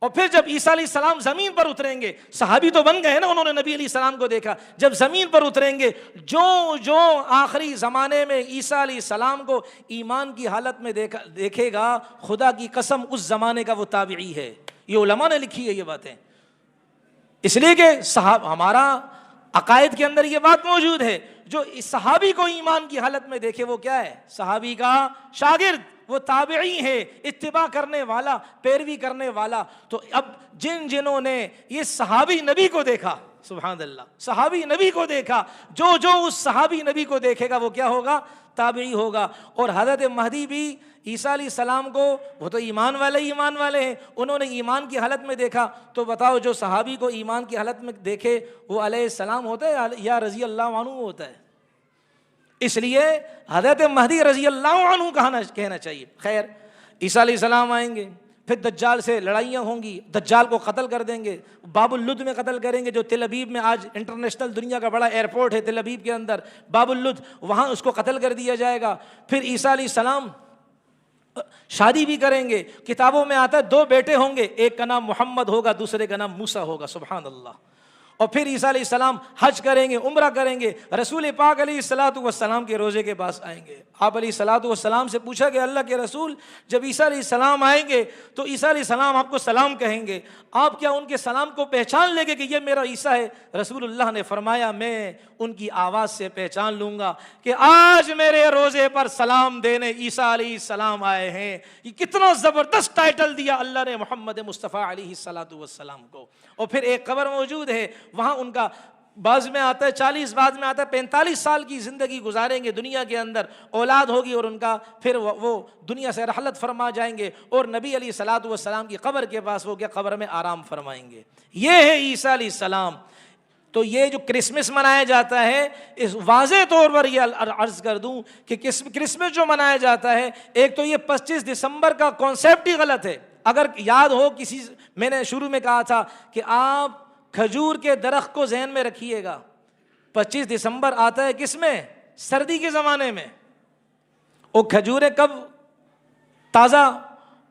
اور پھر جب عیسیٰ علیہ السلام زمین پر اتریں گے، صحابی تو بن گئے نا، انہوں نے نبی علیہ السلام کو دیکھا، جب زمین پر اتریں گے جو آخری زمانے میں عیسیٰ علیہ السلام کو ایمان کی حالت میں دیکھے گا، خدا کی قسم اس زمانے کا وہ تابعی ہے. یہ علماء نے لکھی ہے یہ باتیں، اس لیے کہ ہمارا عقائد کے اندر یہ بات موجود ہے، جو صحابی کو ایمان کی حالت میں دیکھے وہ کیا ہے؟ صحابی کا شاگرد، وہ تابعی ہے، اتباع کرنے والا، پیروی کرنے والا. تو اب جنہوں نے یہ صحابی نبی کو دیکھا، سبحان اللہ، صحابی نبی کو دیکھا، جو اس صحابی نبی کو دیکھے گا وہ کیا ہوگا؟ تابعی ہوگا. اور حضرت مہدی بھی عیسیٰ علیہ السلام کو، وہ تو ایمان والے ہیں، انہوں نے ایمان کی حالت میں دیکھا. تو بتاؤ جو صحابی کو ایمان کی حالت میں دیکھے وہ علیہ السلام ہوتا ہے یا رضی اللہ عنہ ہوتا ہے؟ اس لیے حضرت مہدی رضی اللہ عنہ کہنا چاہیے. خیر، عیسیٰ علیہ السلام آئیں گے، پھر دجال سے لڑائیاں ہوں گی، دجال کو قتل کر دیں گے، باب اللد میں قتل کریں گے، جو تل ابیب میں آج انٹرنیشنل دنیا کا بڑا ایئرپورٹ ہے تل ابیب کے اندر، باب اللد، وہاں اس کو قتل کر دیا جائے گا. پھر عیسیٰ علیہ السلام شادی بھی کریں گے. کتابوں میں آتا ہے 2 بیٹے ہوں گے، ایک کا نام محمد ہوگا، دوسرے کا نام موسیٰ ہوگا. سبحان اللہ. اور پھر عیسیٰ علیہ السلام حج کریں گے، عمرہ کریں گے، رسول پاک علیہ الصلوۃ والسلام کے روضے کے پاس آئیں گے. آپ علیہ الصلوۃ والسلام سے پوچھا کہ اللہ کے رسول جب عیسیٰ علیہ السلام آئیں گے تو عیسیٰ علیہ السلام آپ کو سلام کہیں گے، آپ کیا ان کے سلام کو پہچان لیں گے کہ یہ میرا عیسیٰ ہے؟ رسول اللہ نے فرمایا میں ان کی آواز سے پہچان لوں گا کہ آج میرے روزے پر سلام دینے عیسیٰ علیہ السلام آئے ہیں. یہ کتنا زبردست ٹائٹل دیا اللہ نے محمد مصطفیٰ علیہ الصلوۃ والسلام کو. اور پھر ایک قبر موجود ہے، وہاں ان کا بعض میں آتا ہے 40، بعض میں آتا ہے 45 سال کی زندگی گزاریں گے دنیا کے اندر، اولاد ہوگی اور ان کا پھر وہ دنیا سے رحلت فرما جائیں گے اور نبی علیہ الصلوۃ والسلام کی قبر کے پاس وہ کیا قبر میں آرام فرمائیں گے. یہ ہے عیسیٰ علیہ السلام. تو یہ جو کرسمس منایا جاتا ہے، اس واضح طور پر یہ عرض کر دوں کہ کرسمس جو منایا جاتا ہے، ایک تو یہ 25 دسمبر کا کانسیپٹ ہی غلط ہے. اگر یاد ہو میں نے شروع میں کہا تھا کہ آپ کھجور کے درخت کو ذہن میں رکھیے گا. 25 دسمبر آتا ہے کس میں؟ سردی کے زمانے میں. اور کھجوریں کب تازہ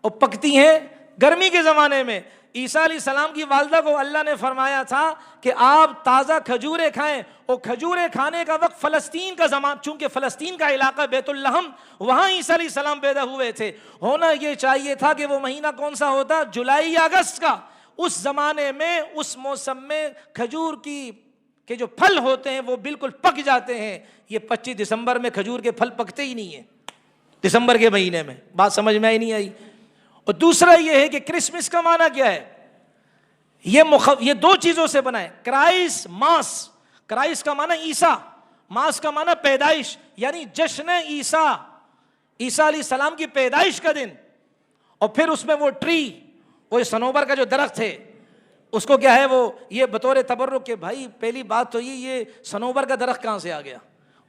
اور پکتی ہیں؟ گرمی کے زمانے میں. عیسیٰ علیہ السلام کی والدہ کو اللہ نے فرمایا تھا کہ آپ تازہ کھجوریں کھائیں، اور کھجوریں کھانے کا وقت فلسطین کا زمان، چونکہ فلسطین کا علاقہ بیت اللحم، وہاں عیسیٰ علیہ السلام پیدا ہوئے تھے. ہونا یہ چاہیے تھا کہ وہ مہینہ کون سا ہوتا؟ جولائی یا اگست کا. اس زمانے میں، اس موسم میں کھجور کے جو پھل ہوتے ہیں وہ بالکل پک جاتے ہیں. یہ 25 دسمبر میں کھجور کے پھل پکتے ہی نہیں ہیں، دسمبر کے مہینے میں. بات سمجھ میں ہی نہیں آئی. اور دوسرا یہ ہے کہ کرسمس کا معنی کیا ہے؟ یہ 2 چیزوں سے بنا ہے. کرائس کا معنی عیسیٰ، ماس کا معنی پیدائش، یعنی جشن عیسیٰ، عیسیٰ علیہ السلام کی پیدائش کا دن. اور پھر اس میں وہ ٹری، وہ صنوبر کا جو درخت ہے، اس کو کیا ہے، وہ یہ بطور تبرک کہ بھائی پہلی بات تو یہ صنوبر کا درخت کہاں سے آ گیا؟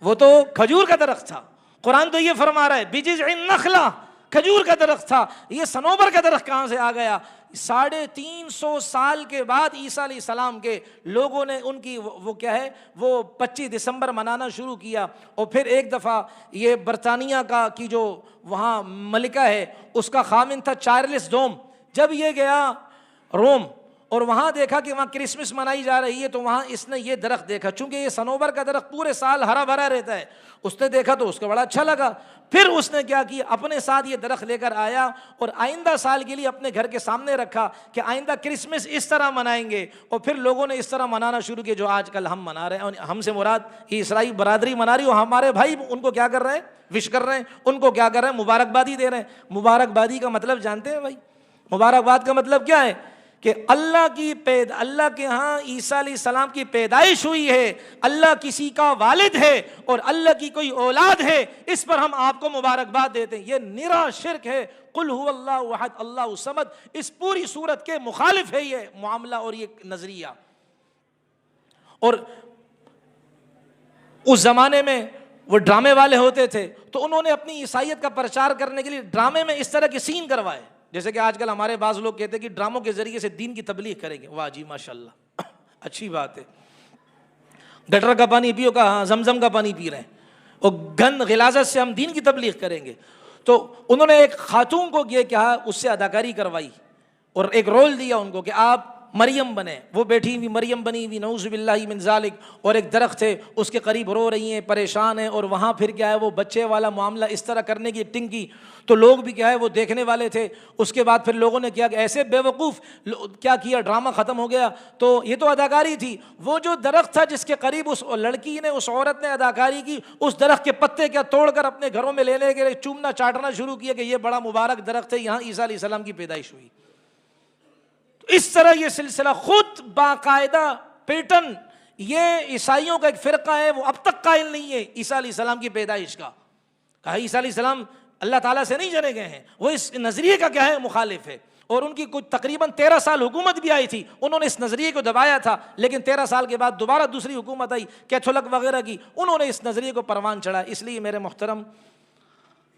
وہ تو کھجور کا درخت تھا. قرآن تو یہ فرما رہا ہے بجذع النخلہ، کھجور کا درخت تھا. یہ صنوبر کا درخت کہاں سے آ گیا؟ 350 سال کے بعد عیسیٰ علیہ السلام کے لوگوں نے ان کی وہ کیا ہے، وہ 25 دسمبر منانا شروع کیا. اور پھر ایک دفعہ یہ برطانیہ کی جو وہاں ملکہ ہے، اس کا خامن تھا چارلس ڈوم. جب یہ گیا روم اور وہاں دیکھا کہ وہاں کرسمس منائی جا رہی ہے، تو وہاں اس نے یہ درخت دیکھا. چونکہ یہ صنوبر کا درخت پورے سال ہرا بھرا رہتا ہے، اس نے دیکھا تو اس کو بڑا اچھا لگا. پھر اس نے کیا کیا، اپنے ساتھ یہ درخت لے کر آیا اور آئندہ سال کے لیے اپنے گھر کے سامنے رکھا کہ آئندہ کرسمس اس طرح منائیں گے. اور پھر لوگوں نے اس طرح منانا شروع کیا جو آج کل ہم منا رہے ہیں. ہم سے مراد یہ اسرائیل برادری منا رہی، اور ہمارے بھائی ان کو کیا کر رہے ہیں، وش کر رہے ہیں. ان کو کیا کر رہے ہیں، مبارکبادی دے رہے ہیں. مبارکبادی کا مطلب جانتے ہیں بھائی؟ مبارکباد کا مطلب کیا ہے کہ اللہ کے ہاں عیسیٰ علیہ السلام کی پیدائش ہوئی ہے، اللہ کسی کا والد ہے اور اللہ کی کوئی اولاد ہے، اس پر ہم آپ کو مبارکباد دیتے ہیں. یہ نرا شرک ہے. قل هو اللہ احد اللہ الصمد، اس پوری صورت کے مخالف ہے یہ معاملہ اور یہ نظریہ. اور اس زمانے میں وہ ڈرامے والے ہوتے تھے، تو انہوں نے اپنی عیسائیت کا پرچار کرنے کے لیے ڈرامے میں اس طرح کے سین کروائے. جیسے کہ آج کل ہمارے بعض لوگ کہتے ہیں کہ ڈراموں کے ذریعے سے دین کی تبلیغ کریں گے. واہ جی ماشاءاللہ، اچھی بات ہے. گٹر کا پانی پیو کا، ہاں زمزم کا پانی پی رہے ہیں، اور گند غلاظت سے ہم دین کی تبلیغ کریں گے. تو انہوں نے ایک خاتون کو یہ کہا، اس سے اداکاری کروائی. اور ایک رول دیا ان کو کہ آپ مریم بنے. وہ بیٹھی ہوئی مریم بنی ہوئی نعوذ باللہ من ذالک, اور ایک درخت ہے اس کے قریب رو رہی ہیں, پریشان ہیں, اور وہاں پھر کیا ہے وہ بچے والا معاملہ اس طرح کرنے کی ایکٹنگ کی, تو لوگ بھی کیا ہے وہ دیکھنے والے تھے. اس کے بعد پھر لوگوں نے کیا کہ ایسے بے وقوف کیا کیا, ڈرامہ ختم ہو گیا. تو یہ تو اداکاری تھی. وہ جو درخت تھا جس کے قریب اس لڑکی نے, اس عورت نے اداکاری کی, اس درخت کے پتے کیا توڑ کر اپنے گھروں میں لینے کے لیے چومنا چاٹنا شروع کیا کہ یہ بڑا مبارک درخت ہے, یہاں عیسیٰ علیہ السلام کی پیدائش ہوئی. اس طرح یہ سلسلہ خود باقاعدہ پیٹرن, یہ عیسائیوں کا ایک فرقہ ہے, وہ اب تک قائل نہیں ہے عیسیٰ علیہ السلام کی پیدائش کا. کہا عیسیٰ علیہ السلام اللہ تعالیٰ سے نہیں جنے گئے ہیں, وہ اس نظریے کا کیا ہے مخالف ہے. اور ان کی کچھ تقریباً 13 سال حکومت بھی آئی تھی, انہوں نے اس نظریے کو دبایا تھا, لیکن 13 سال کے بعد دوبارہ دوسری حکومت آئی کیتھولک وغیرہ کی, انہوں نے اس نظریے کو پروان چڑھا. اس لیے میرے محترم,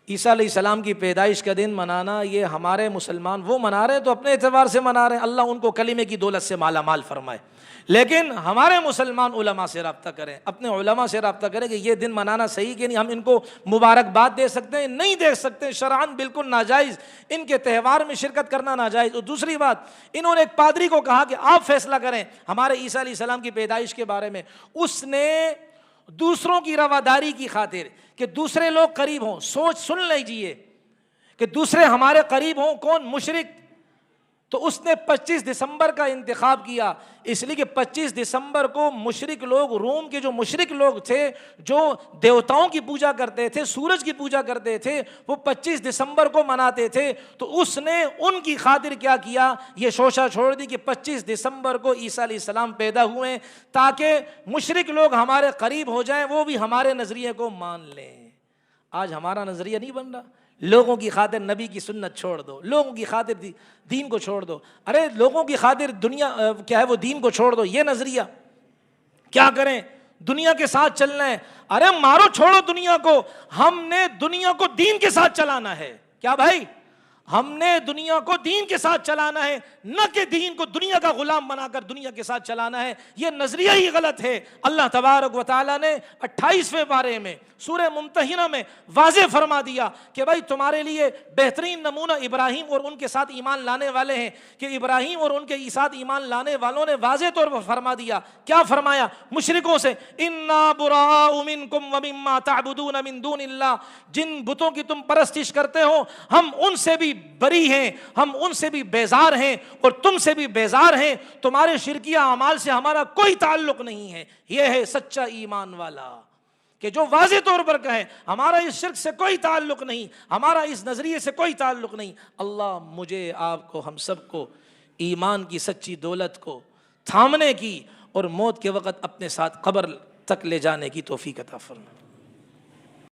عیسیٰ علیہ السلام کی پیدائش کا دن منانا یہ ہمارے مسلمان وہ منا رہے ہیں تو اپنے اعتبار سے منا رہے ہیں, اللہ ان کو کلمے کی دولت سے مالا مال فرمائے. لیکن ہمارے مسلمان علماء سے رابطہ کریں, اپنے علماء سے رابطہ کریں کہ یہ دن منانا صحیح کہ نہیں. ہم ان کو مبارکباد دے سکتے ہیں, نہیں دے سکتے, شرعاً بالکل ناجائز, ان کے تہوار میں شرکت کرنا ناجائز. اور دوسری بات, انہوں نے ایک پادری کو کہا کہ آپ فیصلہ کریں ہمارے عیسیٰ علیہ السلام کی پیدائش کے بارے میں. اس نے دوسروں کی رواداری کی خاطر کہ دوسرے لوگ قریب ہوں, سوچ سن لیجئے کہ دوسرے ہمارے قریب ہوں, کون مشرک, تو اس نے 25 دسمبر کا انتخاب کیا. اس لیے کہ 25 دسمبر کو مشرک لوگ, روم کے جو مشرک لوگ تھے جو دیوتاؤں کی پوجا کرتے تھے, سورج کی پوجا کرتے تھے, وہ 25 دسمبر کو مناتے تھے. تو اس نے ان کی خاطر کیا کیا, یہ شوشہ چھوڑ دی کہ 25 دسمبر کو عیسیٰ علیہ السلام پیدا ہوئے تاکہ مشرک لوگ ہمارے قریب ہو جائیں, وہ بھی ہمارے نظریے کو مان لیں. آج ہمارا نظریہ نہیں بن رہا, لوگوں کی خاطر نبی کی سنت چھوڑ دو, لوگوں کی خاطر دین کو چھوڑ دو. ارے لوگوں کی خاطر دنیا کیا ہے وہ دین کو چھوڑ دو, یہ نظریہ کیا کریں, دنیا کے ساتھ چلنا ہے. ارے مارو چھوڑو دنیا کو, ہم نے دنیا کو دین کے ساتھ چلانا ہے. کیا بھائی, ہم نے دنیا کو دین کے ساتھ چلانا ہے, نہ کہ دین کو دنیا کا غلام بنا کر دنیا کے ساتھ چلانا ہے. یہ نظریہ ہی غلط ہے. اللہ تبارک و تعالیٰ نے 28ویں پارے میں سورہ ممتحنہ میں واضح فرما دیا کہ بھائی تمہارے لیے بہترین نمونہ ابراہیم اور ان کے ساتھ ایمان لانے والے ہیں, کہ ابراہیم اور ان کے ساتھ ایمان لانے والوں نے واضح طور پر فرما دیا. کیا فرمایا مشرکوں سے, انا براء منکم ومما تعبدون من دون اللہ, جن بتوں کی تم پرستش کرتے ہو ہم ان سے بھی بری ہیں, ہم ان سے بھی بیزار ہیں اور تم سے بھی بیزار ہیں, تمہارے شرکیہ اعمال سے ہمارا کوئی تعلق نہیں ہے. یہ ہے سچا ایمان والا کہ جو واضح طور پر کہے ہمارا اس شرک سے کوئی تعلق نہیں, ہمارا اس نظریے سے کوئی تعلق نہیں. اللہ مجھے, آپ کو, ہم سب کو ایمان کی سچی دولت کو تھامنے کی اور موت کے وقت اپنے ساتھ قبر تک لے جانے کی توفیق عطا فرمائے.